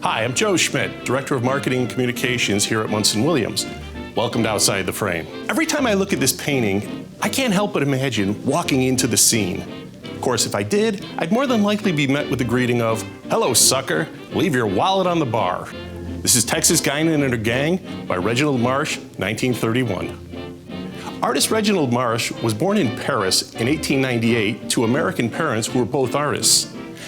Hi, I'm Joe Schmidt, Director of Marketing and Communications here at Munson Williams. Welcome to Outside the Frame. Every time I look at this painting, I can't help but imagine walking into the scene. Of course, if I did, I'd more than likely be met with the greeting of, "Hello, sucker, leave your wallet on the bar." This is Texas Guinan and Her Gang by Reginald Marsh, 1931. Artist Reginald Marsh was born in Paris in 1898 to American parents who were both artists.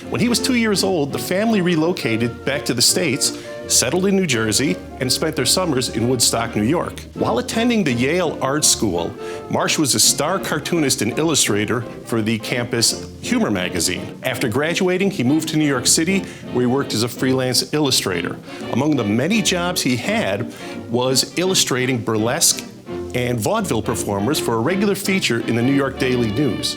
When he was 2 years old, the family relocated back to the States, settled in New Jersey, and spent their summers in Woodstock, New York. While attending the Yale Art School, Marsh was a star cartoonist and illustrator for the campus humor magazine. After graduating, he moved to New York City, where he worked as a freelance illustrator. Among the many jobs he had was illustrating burlesque and vaudeville performers for a regular feature in the New York Daily News.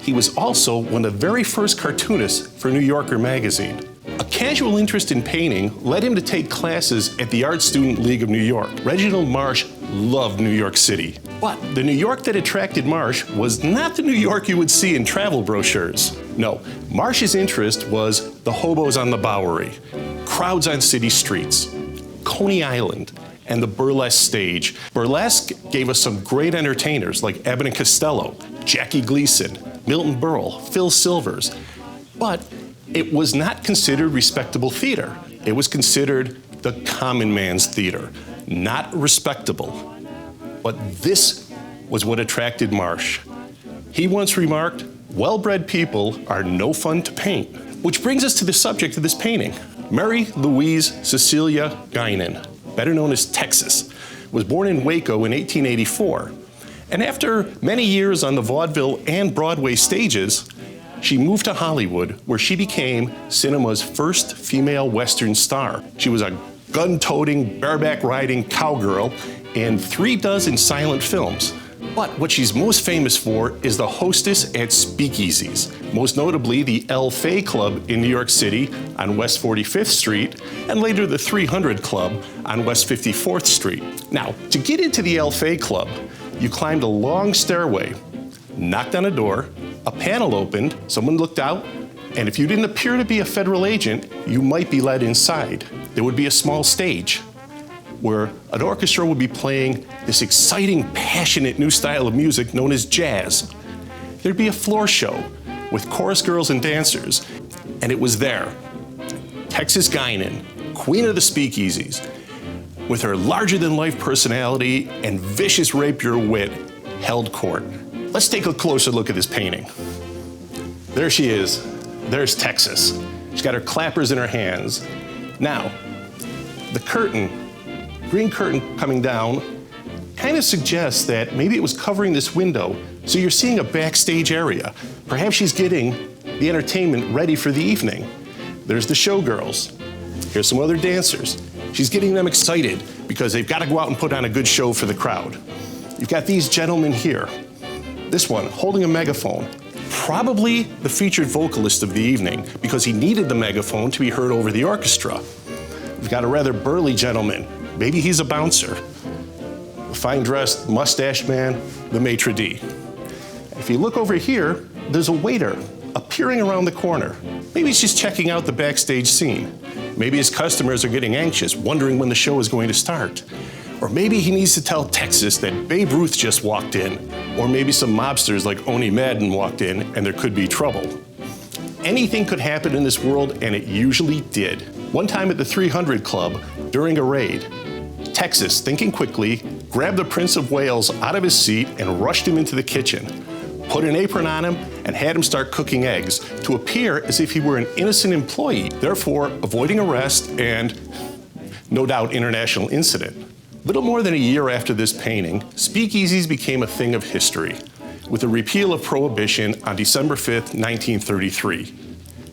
He was also one of the very first cartoonists for New Yorker magazine. A casual interest in painting led him to take classes at the Art Student League of New York. Reginald Marsh loved New York City. But the New York that attracted Marsh was not the New York you would see in travel brochures. No, Marsh's interest was the hobos on the Bowery, crowds on city streets, Coney Island, and the burlesque stage. Burlesque gave us some great entertainers like Abbott and Costello, Jackie Gleason, Milton Berle, Phil Silvers. But it was not considered respectable theater. It was considered the common man's theater, not respectable. But this was what attracted Marsh. He once remarked, "Well-bred people are no fun to paint." Which brings us to the subject of this painting. Mary Louise Cecilia Guinan, better known as Texas, was born in Waco in 1884. And after many years on the vaudeville and Broadway stages, she moved to Hollywood, where she became cinema's first female Western star. She was a gun-toting, bareback-riding cowgirl in 36 silent films. But what she's most famous for is the hostess at speakeasies, most notably the El Fay Club in New York City on West 45th Street, and later the 300 Club on West 54th Street. Now, to get into the El Fay Club, you climbed a long stairway, knocked on a door, a panel opened, someone looked out, and if you didn't appear to be a federal agent, you might be led inside. There would be a small stage where an orchestra would be playing this exciting, passionate new style of music known as jazz. There'd be a floor show with chorus girls and dancers, and it was there, Texas Guinan, queen of the speakeasies, with her larger-than-life personality and vicious rapier wit, held court. Let's take a closer look at this painting. There she is. There's Texas. She's got her clappers in her hands. Now, the curtain, green curtain coming down, kind of suggests that maybe it was covering this window, so you're seeing a backstage area. Perhaps she's getting the entertainment ready for the evening. There's the showgirls. Here's some other dancers. She's getting them excited because they've got to go out and put on a good show for the crowd. You've got these gentlemen here. This one holding a megaphone, probably the featured vocalist of the evening because he needed the megaphone to be heard over the orchestra. We've got a rather burly gentleman. Maybe he's a bouncer. A fine-dressed, mustached man, the maitre d'. If you look over here, there's a waiter appearing around the corner. Maybe she's checking out the backstage scene. Maybe his customers are getting anxious, wondering when the show is going to start. Or maybe he needs to tell Texas that Babe Ruth just walked in. Or maybe some mobsters like Oni Madden walked in and there could be trouble. Anything could happen in this world, and it usually did. One time at the 300 Club, during a raid, Texas, thinking quickly, grabbed the Prince of Wales out of his seat and rushed him into the kitchen, put an apron on him, and had him start cooking eggs to appear as if he were an innocent employee, therefore avoiding arrest and, no doubt, international incident. Little more than a year after this painting, speakeasies became a thing of history, with the repeal of Prohibition on December 5th, 1933.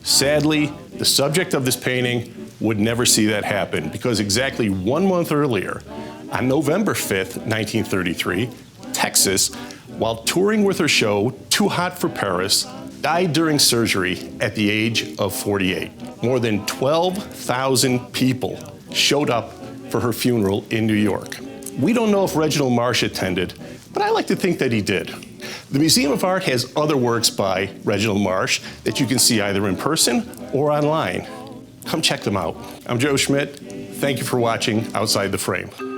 Sadly, the subject of this painting would never see that happen because exactly 1 month earlier, on November 5th, 1933, Texas, while touring with her show, Too Hot for Paris, died during surgery at the age of 48. More than 12,000 people showed up for her funeral in New York. We don't know if Reginald Marsh attended, but I like to think that he did. The Museum of Art has other works by Reginald Marsh that you can see either in person or online. come check them out. I'm Joe Schmidt. Thank you for watching Outside the Frame.